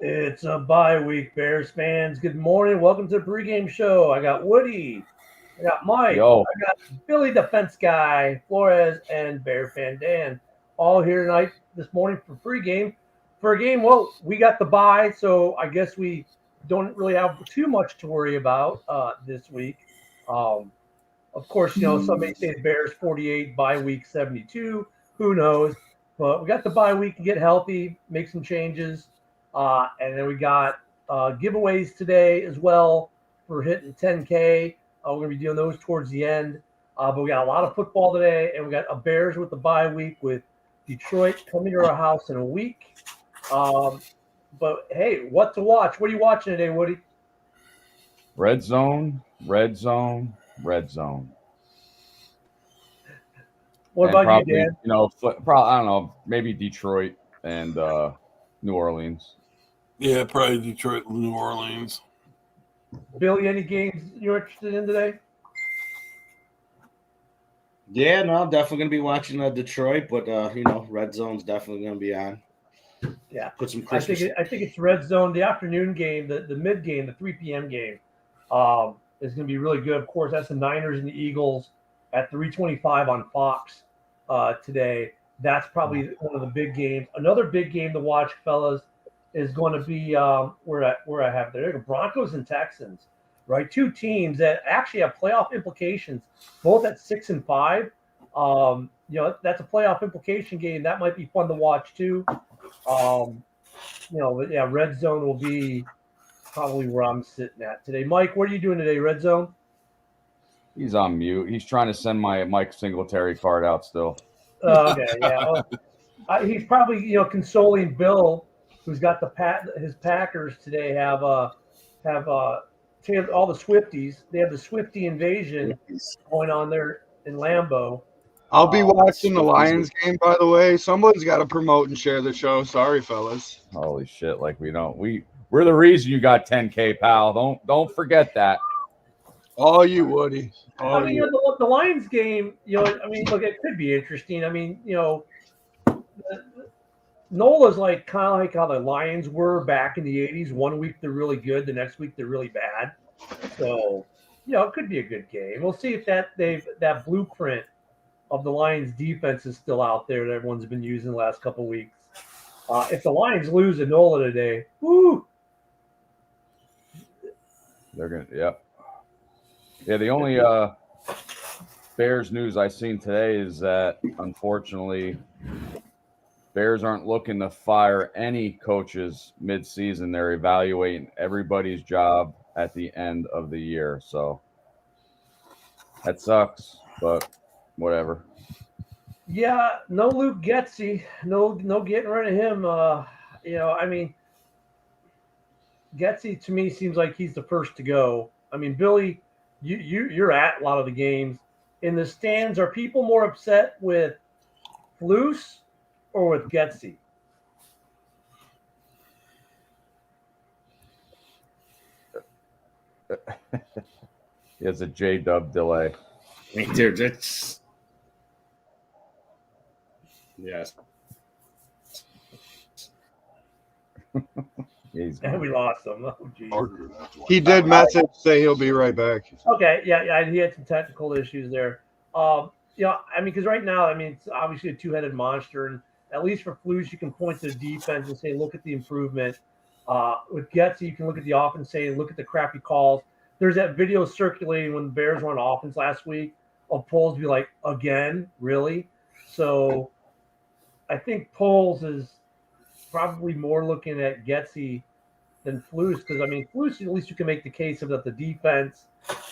It's a bye week, Bears fans. Good morning. Welcome to the pregame show. I got Woody, I got Mike, Yo, I got Billy the Fence Guy, Flores, and Bear Fan Dan. All here tonight this morning for pregame. For a game, well, we got the bye, so I guess we don't really have too much to worry about this week. Um, of course, some may say the Bears 48, bye week 72. Who knows? But we got the bye week to get healthy, make some changes. And then we got giveaways today as well for hitting 10K. We're going to be doing those towards the end. But we got a lot of football today, and we got a Bears with the bye week with Detroit coming to our house in a week. But hey, what to watch? What are you watching today, Woody? red zone, red zone, red zone, What and about you, probably Dan? probably I don't know, maybe Detroit and New Orleans. Yeah, probably Detroit, New Orleans. Billy, any games you're interested in today? Yeah, no, I'm definitely gonna be watching Detroit, but Red Zone's definitely gonna be on. Yeah, Put some I think Christmas. I think it's red zone. The afternoon game, the mid game, the 3 p.m. game, is going to be really good. Of course, that's the Niners and the Eagles at 3:25 on Fox today. That's probably one of the big games. Another big game to watch, fellas, is going to be where I have there the Broncos and Texans, right? Two teams that actually have playoff implications, both at 6 and 5. That's a playoff implication game. That might be fun to watch too. Um, but yeah, red zone will be probably where I'm sitting at today. Mike, what are you doing today? Red zone? He's on mute. He's trying to send my Mike Singletary card out still. Okay, yeah. He's probably consoling Bill, who's got his Packers today have all the Swifties. They have the Swifty invasion going on there in Lambeau. I'll be watching the Lions game, by the way. Someone's got to promote and share the show. Sorry, fellas. Holy shit! Like we're the reason you got 10K, pal. Don't forget that. All you, Woody. I mean, the Lions game. I mean, look, it could be interesting. I mean, Nola's kind of like how the Lions were back in the '80s. One week they're really good, the next week they're really bad. So, it could be a good game. We'll see if that blueprint of the Lions defense is still out there that everyone's been using the last couple of weeks. If the Lions lose to Nola today, whoo! They're gonna, yep. Yeah, the only Bears news I've seen today is that unfortunately Bears aren't looking to fire any coaches mid-season. They're evaluating everybody's job at the end of the year. So that sucks, but whatever. Yeah, no Luke Getsy, no getting rid of him. I mean, Getsy to me seems like he's the first to go. I mean, Billy, you're at a lot of the games in the stands. Are people more upset with Flus or with Getsy? He has a J-dub delay. Dude, that's yes. And we lost him. Oh, geez. He did message say he'll be right back. Okay, yeah, he had some technical issues there. I mean, because right now, I mean, it's obviously a two-headed monster, and at least for Flus, you can point to the defense and say, look at the improvement. With Getsy, you can look at the offense and say, look at the crappy calls. There's that video circulating when the Bears were on offense last week of Poles be like, again, really? So I think Poles is probably more looking at Getsy than Flus, because I mean, Flus, at least you can make the case of that the defense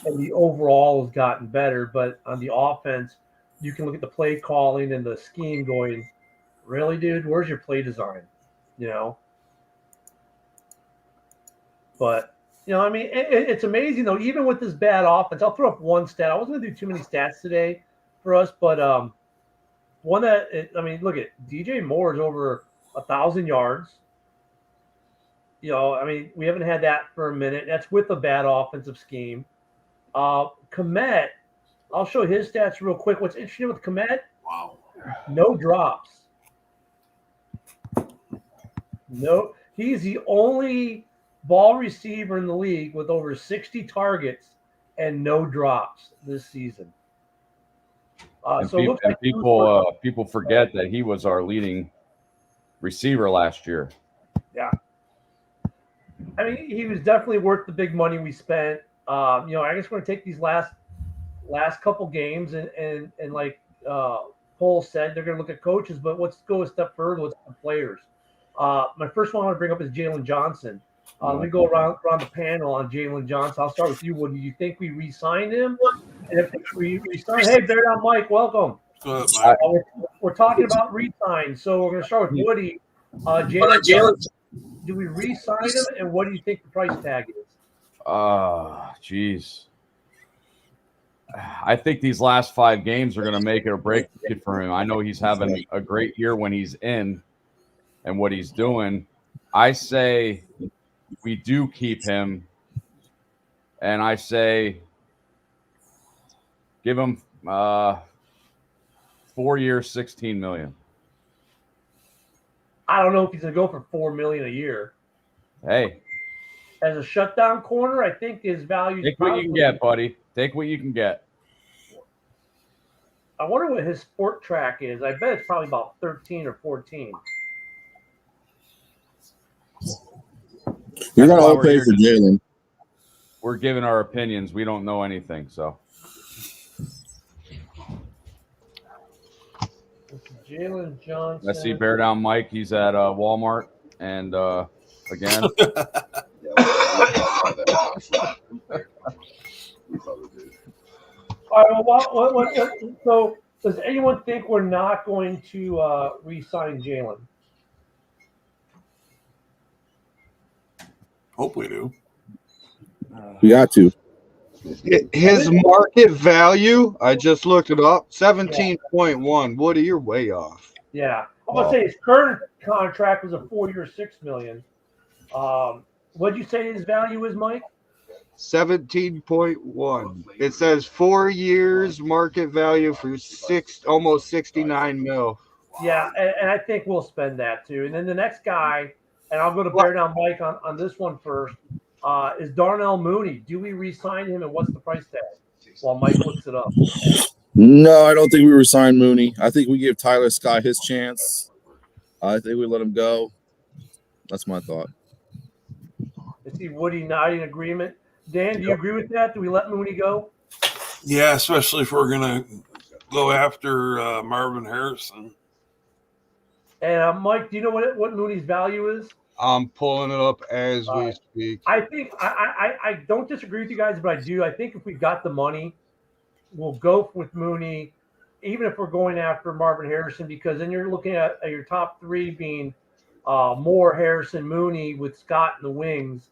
and the overall has gotten better, but on the offense, you can look at the play calling and the scheme going, really, dude, where's your play design? But I mean, it's amazing though. Even with this bad offense, I'll throw up one stat. I wasn't going to do too many stats today for us, but one that I mean, look at DJ Moore is over 1,000 yards. I mean, we haven't had that for a minute. That's with a bad offensive scheme. Komet, I'll show his stats real quick. What's interesting with Komet? Wow. No drops. No, he's the only ball receiver in the league with over 60 targets and no drops this season. And, So it looks like people forget that he was our leading receiver last year. yeah. I mean, he was definitely worth the big money we spent. I guess we're going to take these last couple games and like Cole said, they're going to look at coaches, but let's go a step further. Let's look at players. My first one I want to bring up is Jalen Johnson. Let me go around the panel on Jalen Johnson. I'll start with you, Woody. Do you think we re-signed him? And if we re-sign, hey, bear down, Mike, welcome. We're talking about re-sign, so we're going to start with Woody. Jalen Johnson, do we re-sign him, and what do you think the price tag is? Geez. I think these last 5 games are going to make it or break it for him. I know he's having a great year when he's in and what he's doing. I say we do keep him, and I say give him 4 years, $16 million. I don't know if he's going to go for $4 million a year. Hey, as a shutdown corner, I think his value. Take what you can get, buddy. Take what you can get. I wonder what his sport track is. I bet it's probably about 13 or 14. You're going to overpay for Jalen. We're giving our opinions. We don't know anything, so. Jalen Johnson. I see Bear Down Mike. He's at Walmart. And again. All right, well, so does anyone think we're not going to re-sign Jalen? Hope we do. We got to. His market value, I just looked it up, 17.1. Woody, you're way off. Yeah. I'm going to say his current contract was a 4-year, $6 million. What'd you say his value is, Mike? 17.1. It says 4 years market value for almost 69 mil. Yeah, and I think we'll spend that too. And then the next guy, and I'll go to Bear Down Mike on this one first, is Darnell Mooney. Do we re-sign him, and what's the price tag? While Mike looks it up. No, I don't think we resign Mooney. I think we give Tyler Scott his chance. I think we let him go. That's my thought. I see Woody nodding agreement. Dan, do you agree with that? Do we let Mooney go? Yeah, especially if we're going to go after Marvin Harrison. And Mike, do you know what Mooney's value is? I'm pulling it up as we speak. I think I don't disagree with you guys, but I do. I think if we've got the money, we'll go with Mooney, even if we're going after Marvin Harrison, because then you're looking at your top 3 being Moore, Harrison, Mooney, with Scott in the wings.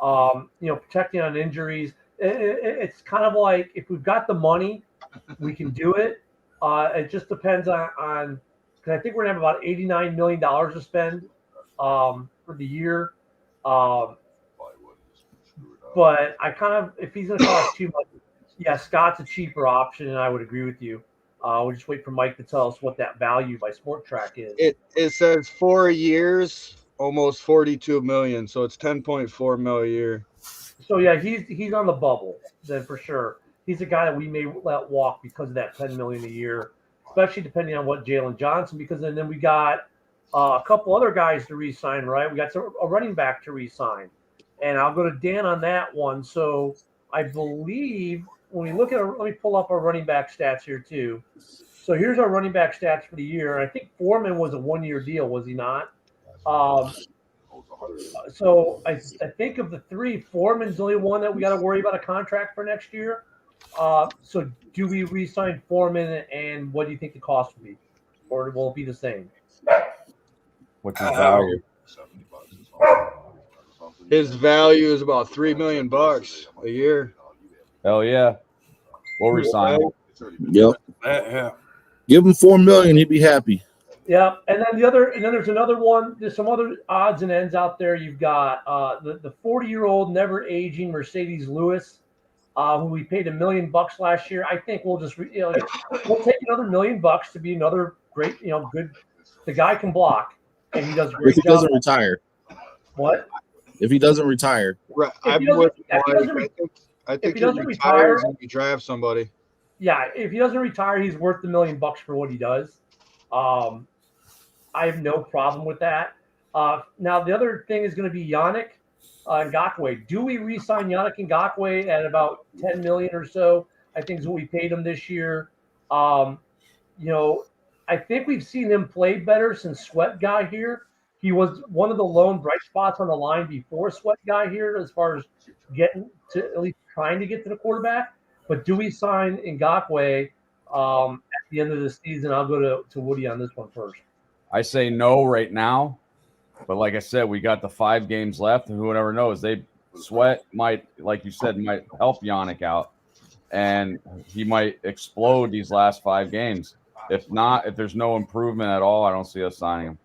Protecting on injuries. It's kind of like if we've got the money, we can do it. It just depends on because I think we're gonna have about $89 million to spend for the year. But I kind of, if he's gonna cost too much, yeah, Scott's a cheaper option, and I would agree with you. We'll just wait for Mike to tell us what that value by Sport Track is. It says 4 years, almost 42 million, so it's 10.4 mil a year. So yeah, he's on the bubble then for sure. He's a guy that we may let walk because of that $10 million a year, especially depending on what Jalen Johnson. Because then we got a couple other guys to re-sign, right? We got a running back to re-sign, and I'll go to Dan on that one. So I believe when we look at let me pull up our running back stats here too. So here's our running back stats for the year. I think Foreman was a 1-year deal, was he not? So I think of the 3, Foreman's the only one that we got to worry about a contract for next year. So do we re-sign Foreman, and what do you think the cost will be, or will it be the same? What's his value? His value is about $3 million a year. Hell yeah, we'll resign him. Yep. Yeah. Give him $4 million, he'd be happy. Yeah, and then there's another one. There's some other odds and ends out there. You've got the 40-year-old never aging Mercedes Lewis, who we paid $1 million last year. I think we'll just we'll take another $1 million to be another great, good. The guy can block, and he does a great If he job. doesn't retire. What? If he doesn't retire. Right, If I'm he doesn't- with if he Mike. doesn't- I if think he he doesn't retires retire- and he draft somebody. Yeah, if he doesn't retire, he's worth $1 million for what he does. I have no problem with that. Now the other thing is going to be Yannick Ngakoue. Do we re-sign Yannick Ngakoue at about $10 million or so? I think is what we paid him this year. I think we've seen him play better since Sweat got here. He was one of the lone bright spots on the line before Sweat got here, as far as getting to at least trying to get to the quarterback. But do we sign Ngakoue at the end of the season? I'll go to Woody on this one first. I say no right now, but like I said, we got the 5 games left, and who never knows? Sweat might, like you said, might help Yannick out, and he might explode these last 5 games. If not, if there's no improvement at all, I don't see us signing him.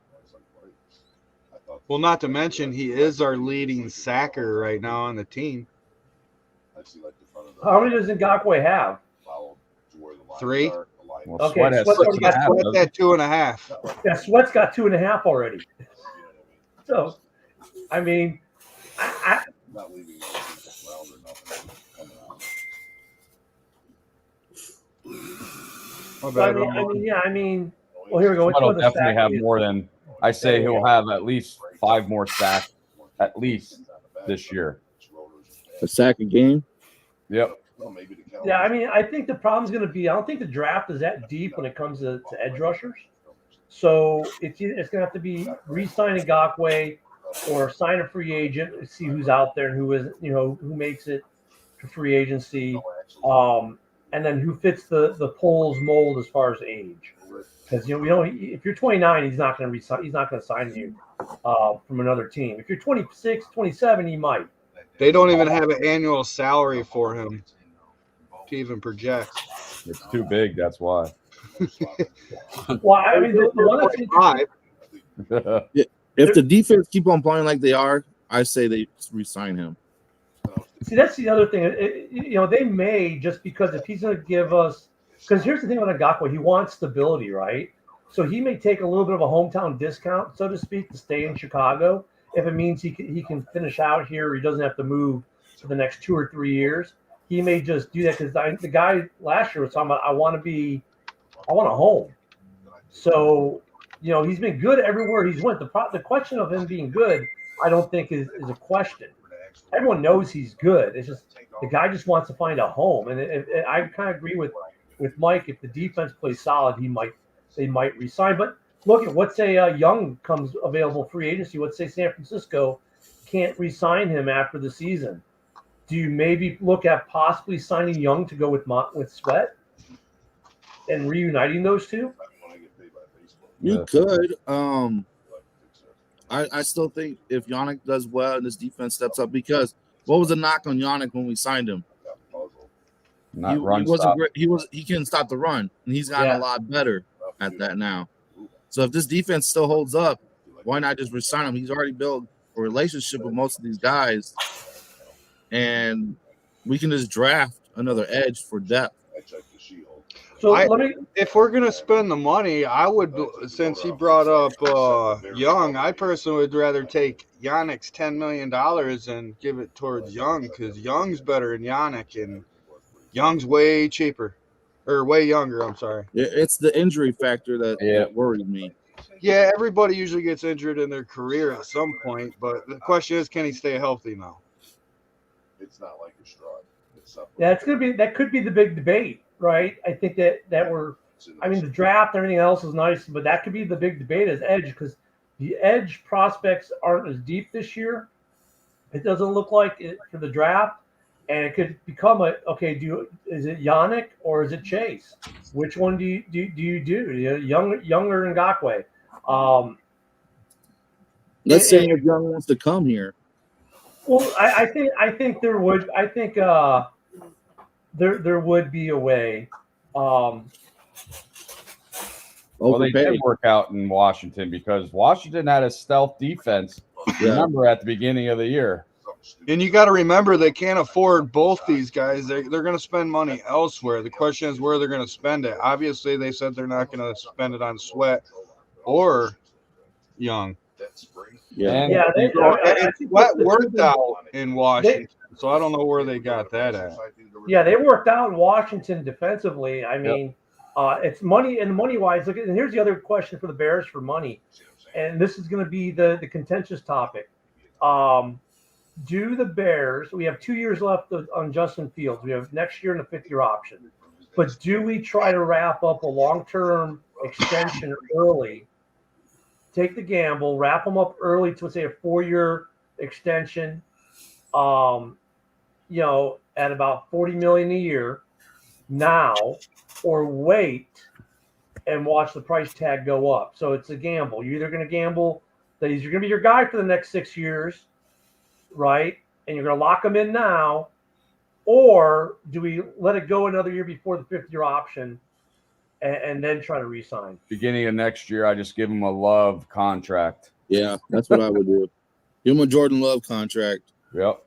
Well, not to mention he is our leading sacker right now on the team. How many does Ngakoue have? 3. Well, Okay, Sweat has Sweat's 6 already and a got half, Sweat doesn't at 2.5. Yeah, Sweat's got 2.5 already. So, I mean, I My So, bad, well, here we go. he? Let's Sweat go will to definitely sack have leader. more than I say. He'll have at least 5 more sacks at least this year. A sack a game. Yep. Yeah, I mean, I think the problem's going to be I don't think the draft is that deep when it comes to edge rushers. So it's going to have to be re-sign Ngakoue or sign a free agent, see who's out there and who is, who makes it to free agency, and then who fits the polls mold as far as age. Because we don't. If you're 29, he's not going to resign. He's not going to sign you from another team. If you're 26, 27, he might. They don't even have an annual salary for him to even project. It's too big. That's why. Well, I mean, the one that's interesting, If the defense keep on playing like they are, I say they re-sign him. see, that's the other thing. They may, just because if he's going to give us, because here's the thing with Ngakoue, he wants stability, right? So he may take a little bit of a hometown discount, so to speak, to stay in Chicago if it means he can finish out here, or he doesn't have to move for the next 2 or 3 years. He may just do that because the guy last year was talking about, I want a home. So, he's been good everywhere he's went. The question of him being good, I don't think is a question. Everyone knows he's good. It's just the guy just wants to find a home. And I kind of agree with Mike. If the defense plays solid, they might resign. But look at, let's say Young comes available free agency. Let's say San Francisco can't re-sign him after the season. Do you maybe look at possibly signing Young to go with Sweat and reuniting those two? You could. I still think if Yannick does well and this defense steps up, because what was the knock on Yannick when we signed him? He wasn't great. He couldn't stop the run, and he's gotten a lot better at that now. So if this defense still holds up, why not just resign him? He's already built a relationship with most of these guys, and we can just draft another edge for depth. So if we're gonna spend the money, I would, since he brought up Young, I personally would rather take Yannick's $10 million and give it towards Young, because Young's better than Yannick, and Young's way cheaper, or way younger. I'm sorry. It's the injury factor that worried me. Yeah, everybody usually gets injured in their career at some point, but the question is, can he stay healthy now? It's not like a straw. Yeah, that could be the big debate, right? I think that the draft and everything else is nice, but that could be the big debate as edge, because the edge prospects aren't as deep this year. It doesn't look like it for the draft, and it could become is it Yannick or is it Chase? Which one do you do? Younger Ngakoue. Let's say if Young wants to come here. Well, I think there would. I think there would be a way. Well, they did work out in Washington, because Washington had a stealth defense. Remember at the beginning of the year. And you got to remember, they can't afford both these guys. They're going to spend money elsewhere. The question is where they're going to spend it. Obviously, they said they're not going to spend it on Sweat or Young. And Sweat worked out in Washington, so I don't know where they got that at. Yeah, they worked out in Washington defensively. I mean, it's money and money-wise. Look, and here's the other question for the Bears for money, and this is going to be the contentious topic. Do the Bears? We have 2 years left on Justin Fields. We have next year and a 5th-year option. But do we try to wrap up a long-term extension early? Take the gamble, wrap them up early to say a 4-year extension. At about $40 million a year now, or wait and watch the price tag go up. So it's a gamble. You're either going to gamble that he's going to be your guy for the next 6 years, right? And you're going to lock him in now, or do we let it go another year before the 5th-year option and then try to re-sign? Beginning of next year, I just give him a Love contract. Yeah, that's what I would do. Give him a Jordan Love contract. Yep.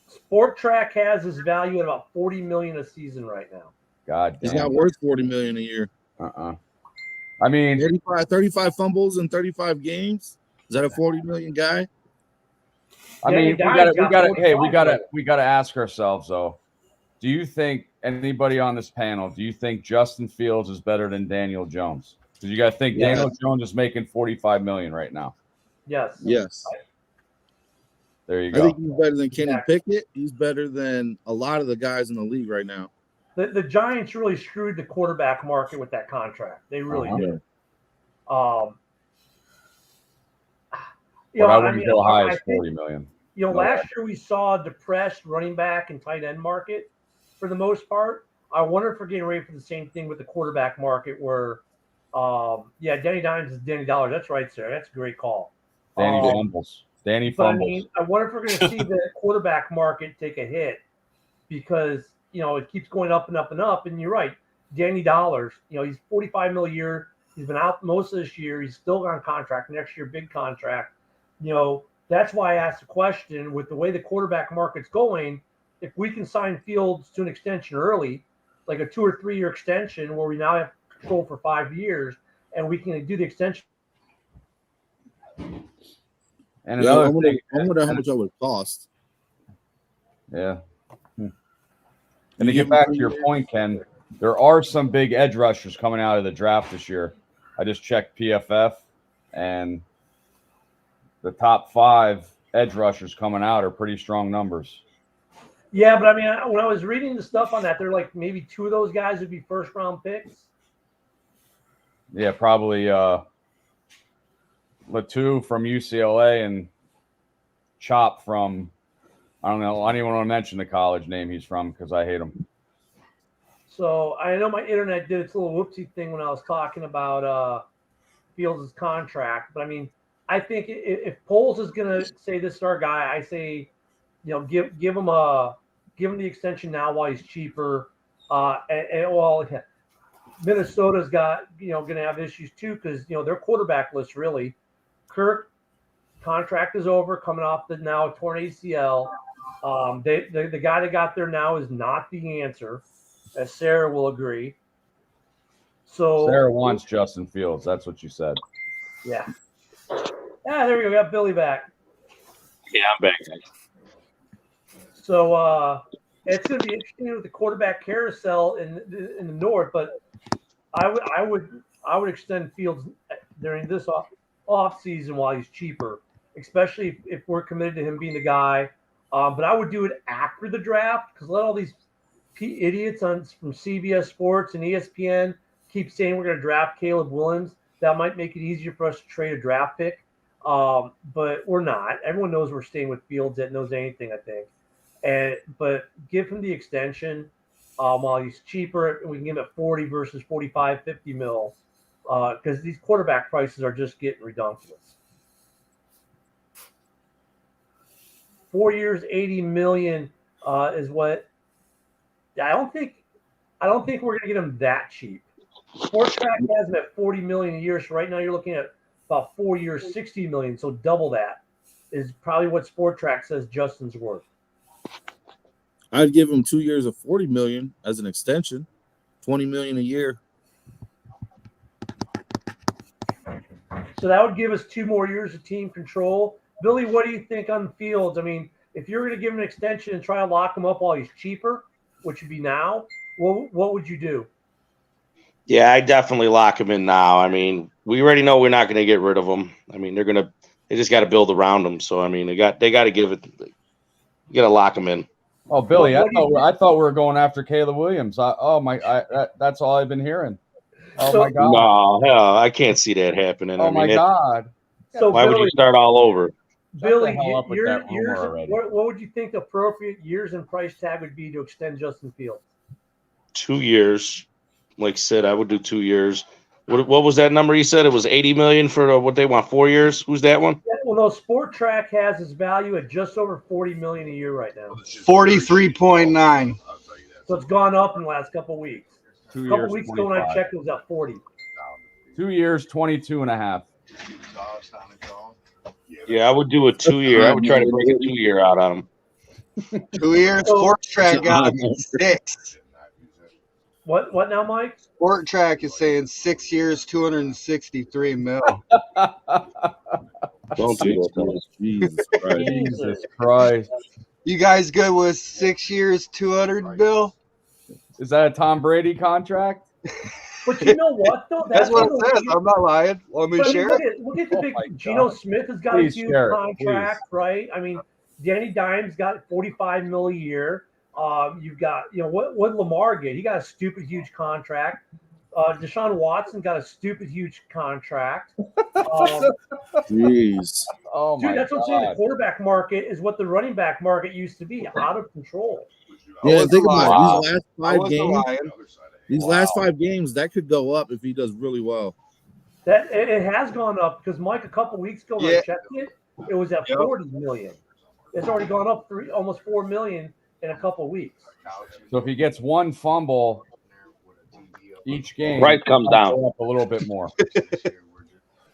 Sport Track has his value at about $40 million a season right now. God damn. He's not worth $40 million a year. I mean, 35 fumbles in 35 games. Is that a $40 million guy? I mean, we gotta ask ourselves though. Do you think anybody on this panel? Do you think Justin Fields is better than Daniel Jones? Because you got to think Daniel Jones is making $45 million right now. Yes. There you go. I think he's better than Kenny Pickett. He's better than a lot of the guys in the league right now. The Giants really screwed the quarterback market with that contract. They really did. I wouldn't go high as $40 million. Last year we saw a depressed running back and tight end market for the most part. I wonder if we're getting ready for the same thing with the quarterback market where, Danny Dimes is Danny Dollars. That's right, sir. That's a great call. Danny fumbles. I mean, I wonder if we're going to see the quarterback market take a hit because, it keeps going up and up and up. And you're right. Danny Dollars, he's $45 million a year. He's been out most of this year. He's still on contract. Next year, big contract. That's why I asked the question with the way the quarterback market's going, if we can sign Fields to an extension early, like a 2 or 3 year extension where we now have control for 5 years and we can do the extension. And another thing, I wonder how much that would cost. Yeah. And to get back to your point, Ken, there are some big edge rushers coming out of the draft this year. I just checked PFF, and the top 5 edge rushers coming out are pretty strong numbers. Yeah, but I mean, when I was reading the stuff on that, they're like maybe 2 of those guys would be first-round picks. Yeah, probably Latu from UCLA and Chop from, I don't know. I don't even want to mention the college name he's from because I hate him. So I know my internet did its little whoopsie thing when I was talking about Fields' contract. But I mean, I think if Poles is going to say this is our guy, I say, give him the extension now while he's cheaper. Minnesota's got going to have issues too because their quarterback list really. Kirk contract is over, coming off the now torn ACL. The guy that got there now is not the answer, as Sarah will agree. So Sarah wants Justin Fields. That's what you said. Yeah. There we go. We got Billy back. Yeah, I'm back. So it's going to be interesting with the quarterback carousel in the north, but I would extend Fields during this off season while he's cheaper, especially if we're committed to him being the guy. But I would do it after the draft because let all these idiots from CBS Sports and ESPN keep saying we're going to draft Caleb Williams. That might make it easier for us to trade a draft pick, but we're not. Everyone knows we're staying with Fields that knows anything, I think. But give him the extension while he's cheaper. We can give him at 40 versus 45, 50 mil. Because these quarterback prices are just getting redonkulous. 4 years, $80 million is what. I don't think we're going to get him that cheap. Sports Track has him at $40 million a year, so right now you're looking at about 4 years, $60 million. So double that is probably what Sport Track says Justin's worth. I'd give him 2 years of $40 million as an extension, $20 million a year. So that would give us 2 more years of team control. Billy, what do you think on Fields? I mean, if you're going to give him an extension and try to lock him up while he's cheaper, which would be now, what would you do? Yeah, I definitely lock him in now. I mean, we already know we're not going to get rid of him. I mean, they just got to build around him. So I mean, they got to give it. You got to lock him in. Oh, Billy, I thought we were going after Caleb Williams. That's all I've been hearing. Oh my God! No, hell, I can't see that happening. Oh my God! So why would you start all over? Billy, what would you think the appropriate years and price tag would be to extend Justin Fields? 2 years, like Sid, I would do 2 years. What was that number you said? It was $80 million for what they want, 4 years. Who's that one? Yeah, well, no, Sport Track has its value at just over $40 million a year right now. 43.9. So it's gone up in the last couple of weeks. 2 years, a couple weeks ago when I checked, it was at 40. 2 years, 22.5. Yeah, I would do a 2 year. I would try to bring a 2 year out on him. 2 years. Sport Track got 6. What now, Mike? Sport Track is saying 6 years, 263 mil. Don't do that. Jesus Christ. You guys good with 6 years, 200 mil? Is that a Tom Brady contract? But you know what, though? That's what it says. I'm not lying. Let me share it. Look at the big Geno Smith has got a huge contract, right? I mean, Danny Dimes got $45 million a year. You've got, what Lamar get? He got a stupid huge contract. Deshaun Watson got a stupid huge contract. Jeez. Oh my God. Dude, that's what I'm saying. The quarterback market is what the running back market used to be, out of control. Yeah, think about it. These last 5 games, that could go up if he does really well. That it has gone up because Mike, a couple weeks ago when I checked it was at 40 million. It's already gone up almost 4 million in a couple of weeks. So if he gets one fumble each game, price comes down up a little bit more.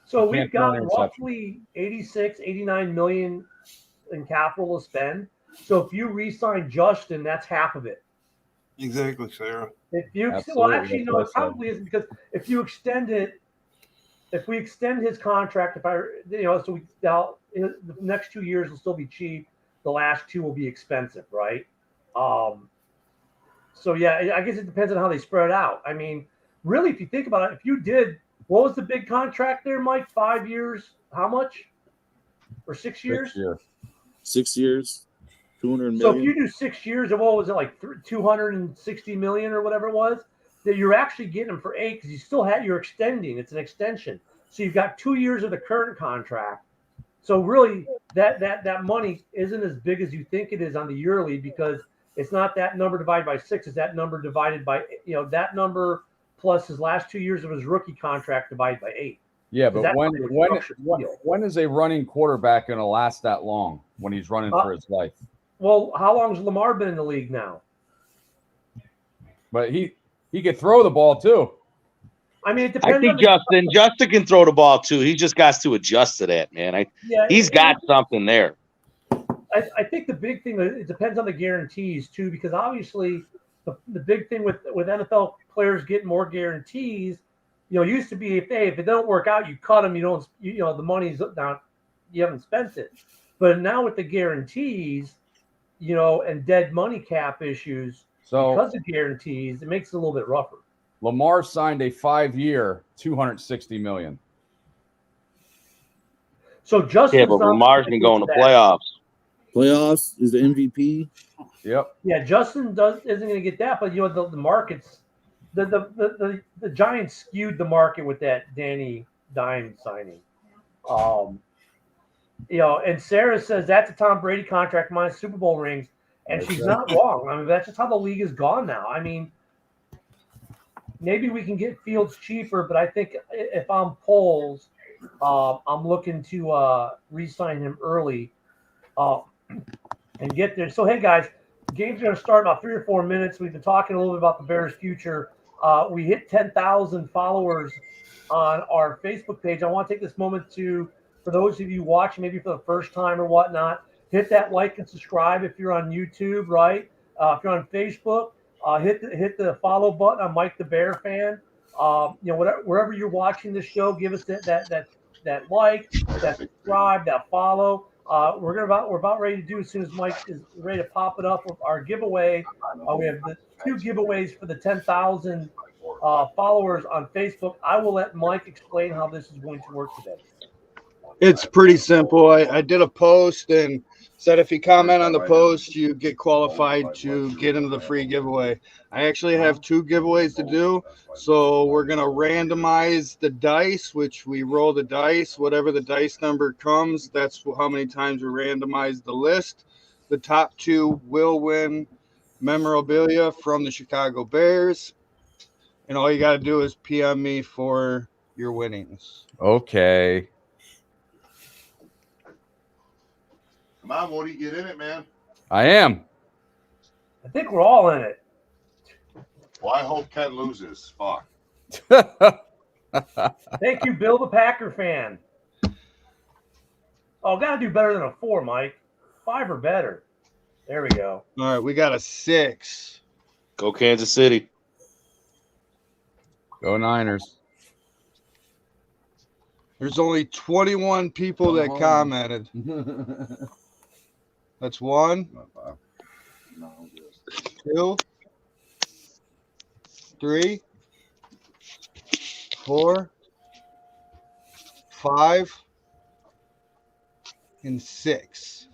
So we've got roughly 86, 89 million in capital to spend. So if you re-sign Justin, that's half of it. Exactly, Sarah. Well, actually, no, it probably isn't, because if you extend it, if we extend his contract, the next 2 years will still be cheap. The last 2 will be expensive, right? So yeah, I guess it depends on how they spread it out. I mean, really, if you think about it, if you did, what was the big contract there, Mike? 5 years? How much? Or 6 years? 6 years. 200 million. So if you do 6 years, and what was it, like 260 million or whatever it was, that you're actually getting them for 8 because you still you're extending. It's an extension. So you've got 2 years of the current contract. So really, that money isn't as big as you think it is on the yearly, because it's not that number divided by 6. It's that number divided by that number plus his last 2 years of his rookie contract divided by 8. Yeah, but when is a running quarterback going to last that long when he's running for his life? Well, how long has Lamar been in the league now? But he could throw the ball too. I mean, it depends. I think Justin can throw the ball too. He just got to adjust to that, man. He's got something there. I think the big thing, it depends on the guarantees too, because obviously the big thing with NFL players getting more guarantees, used to be if it don't work out, you cut them. You don't, the money's not, you haven't spent it. But now with the guarantees, and dead money cap issues, because of guarantees, it makes it a little bit rougher. Lamar signed a 5-year, $260 million. So Justin, but Lamar's been going to playoffs. Playoffs is the MVP. Yep. Yeah, Justin isn't going to get that, but the markets, the Giants skewed the market with that Danny Dimes signing. And Sarah says that's a Tom Brady contract minus Super Bowl rings, and she's not wrong. I mean, that's just how the league has gone now. I mean, maybe we can get Fields cheaper, but I think if I'm Poles, I'm looking to re-sign him early and get there. So, hey, guys, the game's going to start in about 3 or 4 minutes. We've been talking a little bit about the Bears' future. We hit 10,000 followers on our Facebook page. I want to take this moment for those of you watching maybe for the first time or whatnot, hit that like and subscribe if you're on YouTube, right? If you're on Facebook, hit the follow button on Mike the Bear Fan. Wherever you're watching this show, give us that that like, that subscribe, that follow. We're about ready to do as soon as Mike is ready to pop it up with our giveaway. We have the 2 giveaways for the 10,000 followers on Facebook. I will let Mike explain how this is going to work today. It's pretty simple. I did a post and said if you comment on the post, you get qualified to get into the free giveaway. I actually have 2 giveaways to do. So we're going to randomize the dice, which we roll the dice. Whatever the dice number comes, that's how many times we randomize the list. The top 2 will win memorabilia from the Chicago Bears. And all you got to do is PM me for your winnings. Okay. Come on, Woody, get in it, man. I am. I think we're all in it. Well, I hope Ken loses. Fuck. Thank you, Bill the Packer fan. Oh, gotta do better than a 4, Mike. 5 or better. There we go. All right, we got a 6. Go Kansas City. Go Niners. There's only 21 people that commented. That's 1, 2, 3, 4, 5, and 6.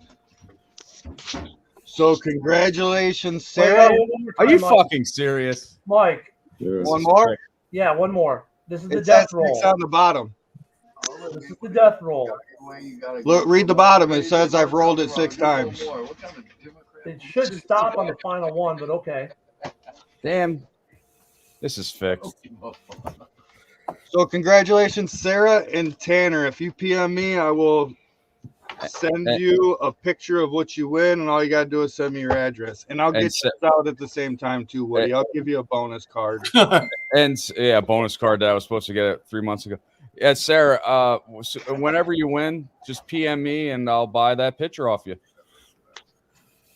So congratulations, Sarah. Wait, one more Are time, you Mike. fucking serious? Mike? One more? Yeah, one more. This is the It death says roll. 6 on the bottom. This is the death roll. Look, read the bottom. It says I've rolled it 6 times. It should stop on the final one, but okay. Damn. This is fixed. So congratulations, Sarah and Tanner. If you PM me, I will send you a picture of what you win, and all you gotta do is send me your address, and I'll get you out at the same time too, Woody. I'll give you a bonus card. And yeah, bonus card that I was supposed to get 3 months ago. Yeah, Sarah. Whenever you win, just PM me, and I'll buy that picture off you.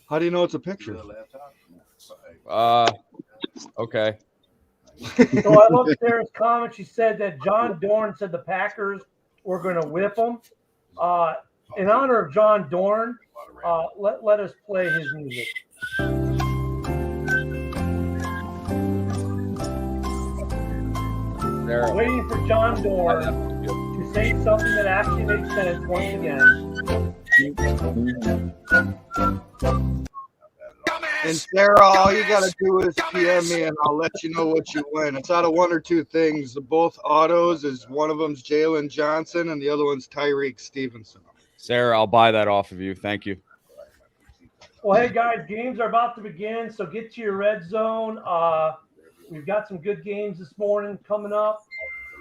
How do you know it's a picture? Okay. So I love Sarah's comment. She said that John Dorn said the Packers were going to whip them. In honor of John Dorn, let us play his music. Sarah. Waiting for John Dorn to say something that actually makes sense once again. And Sarah, all you gotta do is PM me, and I'll let you know what you win. It's out of 1 or 2 things. Both autos is one of them's Jalen Johnson, and the other one's Tyreek Stevenson. Sarah, I'll buy that off of you. Thank you. Well, hey guys, games are about to begin, so get to your red zone. We've got some good games this morning coming up,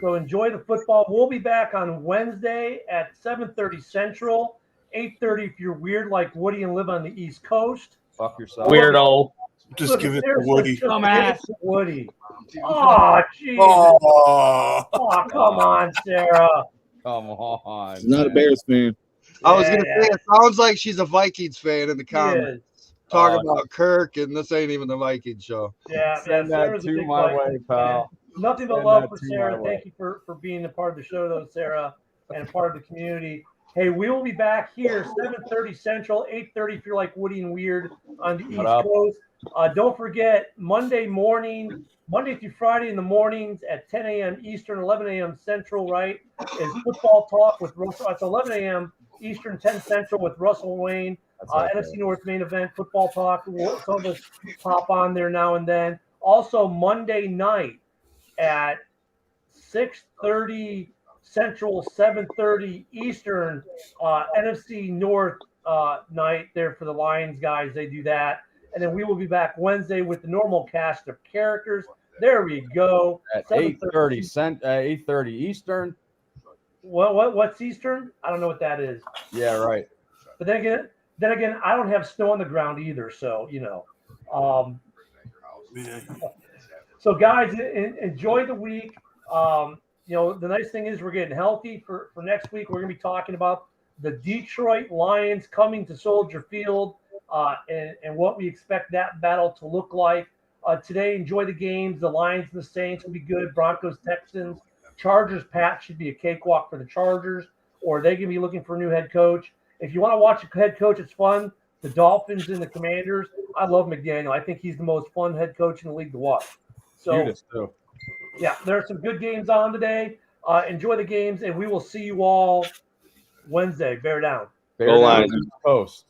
so enjoy the football. We'll be back on Wednesday at 7:30 Central, 8:30 if you're weird like Woody and live on the East Coast. Fuck yourself. Weirdo. Just give it to Woody. Woody. Oh, jeez. Oh, come on, Sarah. Come on. She's not a Bears fan. I was gonna say it sounds like she's a Vikings fan in the comments. Talking about Kirk, and this ain't even the Vikings show. Yeah, Send that to my way, pal. Nothing but love for Sarah. Thank you for being a part of the show, though, Sarah, and a part of the community. Hey, we will be back here 7:30 Central, 8:30 if you're like Woody and Weird on the East Coast. Don't forget, Monday through Friday in the mornings at 10 a.m. Eastern, 11 a.m. Central, right, is Football Talk with Russell. It's 11 a.m. Eastern, 10 Central with Russell Wayne. NFC North main event, Football Talk. Some of us pop on there now and then. Also, Monday night at 6:30 Central, 7:30 Eastern, NFC North night there for the Lions guys. They do that. And then we will be back Wednesday with the normal cast of characters. There we go. At 8:30 Eastern. What's Eastern? I don't know what that is. Yeah, right. But then again, I don't have snow on the ground either, so you know. So guys, enjoy the week. The nice thing is we're getting healthy for next week. We're going to be talking about the Detroit Lions coming to Soldier Field and what we expect that battle to look like. Today, enjoy the games. The Lions and the Saints will be good. Broncos, Texans Chargers Pat should be a cakewalk for the Chargers, or they can be looking for a new head coach. If you want to watch a head coach, it's fun. The Dolphins and the Commanders. I love McDaniel. I think he's the most fun head coach in the league to watch. So, Judas too. yeah, there are some good games on today. Enjoy the games, and we will see you all Wednesday. Bear down. Bear Go down Lions. East Coast.